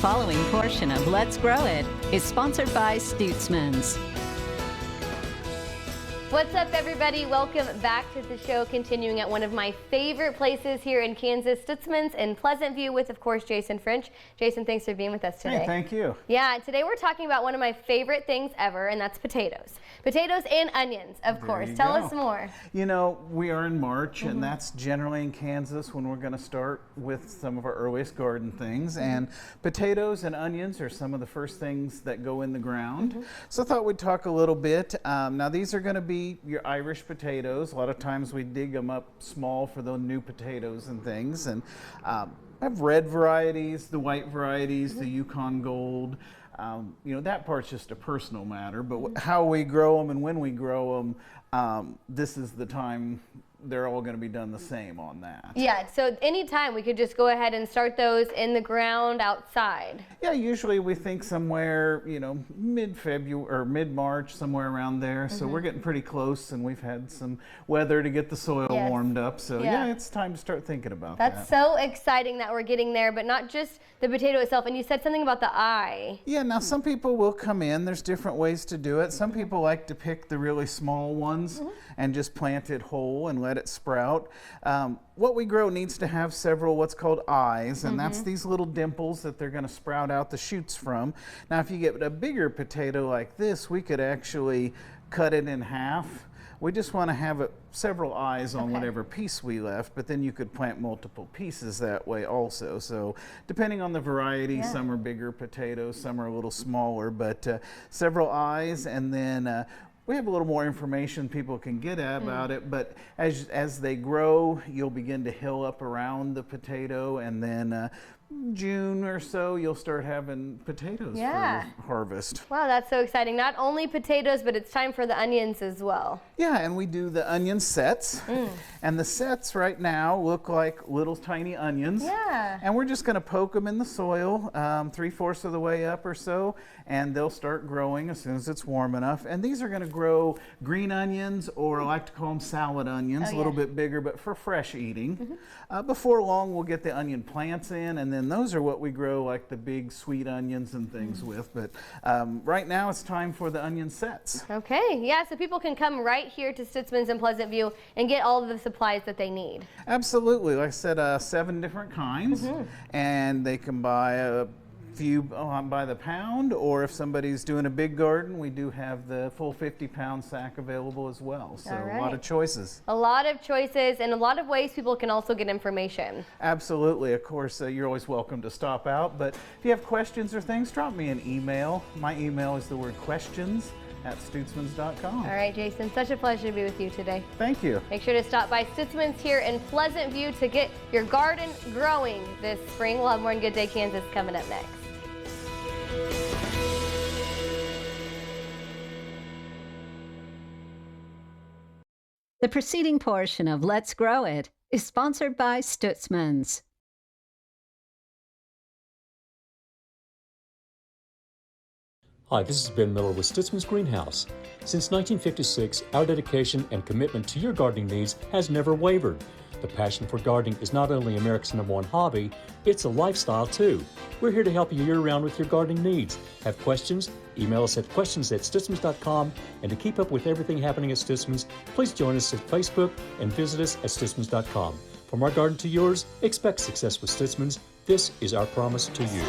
following portion of Let's Grow It is sponsored by Stutzman's. What's up, everybody? Welcome back to the show, continuing at one of my favorite places here in Kansas, Stutzman's in Pleasant View with, of course, Jason French. Jason, thanks for being with us today. Hey, thank you. Yeah, today we're talking about one of my favorite things ever, and that's potatoes. Potatoes and onions, of course. Tell us more. You know, we are in March, and that's generally in Kansas when we're going to start with some of our earliest garden things. And potatoes and onions are some of the first things that go in the ground. So I thought we'd talk a little bit. Now, these are going to be your Irish potatoes. A lot of times we dig them up small for the new potatoes and things. And I have red varieties, the white varieties, the Yukon Gold. You know, that part's just a personal matter, but how we grow them and when we grow them, this is the time they're all going to be done the same on that. Yeah, so anytime we could just go ahead and start those in the ground outside. Yeah, usually we think somewhere, you know, mid-February or mid-March, somewhere around there. So we're getting pretty close, and we've had some weather to get the soil warmed up. So yeah, it's time to start thinking about that. That's so exciting that we're getting there, but not just the potato itself. And you said something about the eye. Yeah, now some people will come in. There's different ways to do it. Some people like to pick the really small ones and just plant it whole and let it sprout. What we grow needs to have several what's called eyes, and that's these little dimples that they're going to sprout out the shoots from. Now, if you get a bigger potato like this, we could actually cut it in half. We just want to have several eyes on whatever piece we left, but then you could plant multiple pieces that way also. So depending on the variety, some are bigger potatoes, some are a little smaller, but several eyes, and then we have a little more information people can get at about it, but as they grow, you'll begin to hill up around the potato, and then June or so, you'll start having potatoes for harvest. Wow, that's so exciting. Not only potatoes, but it's time for the onions as well. Yeah, and we do the onion sets. And the sets right now look like little tiny onions. Yeah. And we're just going to poke them in the soil 3/4 of the way up or so, and they'll start growing as soon as it's warm enough. And these are going to grow green onions, or I like to call them salad onions, a little bit bigger, but for fresh eating. Before long, we'll get the onion plants in, and then those are what we grow like the big sweet onions and things with. But right now it's time for the onion sets. Okay, yeah, so people can come right here to Stutzman's in Pleasant View and get all of the supplies that they need. Absolutely. Like I said, 7 different kinds, and they can buy a few by the pound, or if somebody's doing a big garden, we do have the full 50-pound sack available as well. So a lot of choices. A lot of choices, and a lot of ways people can also get information. Absolutely. Of course, you're always welcome to stop out, but if you have questions or things, drop me an email. My email is the word questions@stutzmans.com. All right, Jason, such a pleasure to be with you today. Thank you. Make sure to stop by Stutzman's here in Pleasant View to get your garden growing this spring. We'll have more in Good Day Kansas coming up next. The preceding portion of Let's Grow It is sponsored by Stutzman's. Hi, this is Ben Miller with Stutzman's Greenhouse. Since 1956, our dedication and commitment to your gardening needs has never wavered. The passion for gardening is not only America's #1 hobby, it's a lifestyle too. We're here to help you year-round with your gardening needs. Have questions? Email us at questions@stutzmans.com. And to keep up with everything happening at Stutzman's, please join us at Facebook and visit us at stutzmans.com. From our garden to yours, expect success with Stutzman's. This is our promise to you.